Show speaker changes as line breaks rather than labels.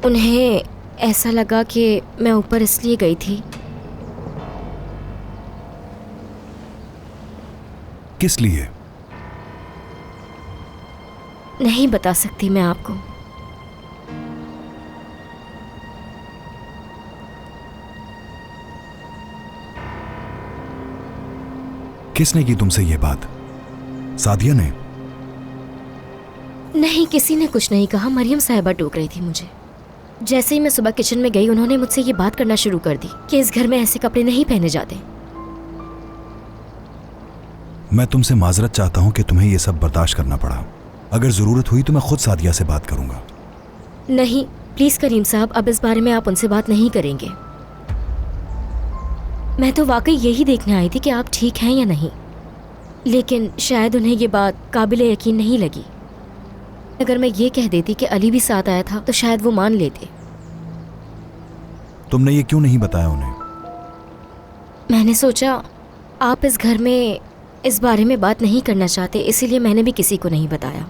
उन्हें ऐसा लगा कि मैं ऊपर इसलिए गई थी।
किस लिए?
नहीं बता सकती मैं आपको।
किसने की तुमसे ये बात? सादिया ने?
नहीं, किसी ने कुछ नहीं कहा। मरियम साहिबा टोक रही थी मुझे। जैसे ही मैं सुबह किचन में गई, उन्होंने मुझसे ये बात करना शुरू कर दी कि इस घर में ऐसे कपड़े नहीं पहने जाते।
मैं तुमसे माजरत चाहता हूं कि तुम्हें यह सब बर्दाश्त करना पड़ा। अगर जरूरत हुई तो मैं खुद सादिया से बात करूंगा।
नहीं प्लीज करीम साहब, अब इस बारे में आप उनसे बात नहीं करेंगे। मैं तो वाकई यही देखने आई थी कि आप ठीक हैं या नहीं, लेकिन शायद उन्हें ये बात काबिल यकीन नहीं लगी। अगर मैं ये कह देती कि अली भी साथ आया था तो शायद वो मान लेते।
तुमने ये क्यों नहीं बताया उन्हें?
मैंने सोचा आप इस घर में इस बारे में बात नहीं करना चाहते, इसीलिए मैंने भी किसी को नहीं बताया।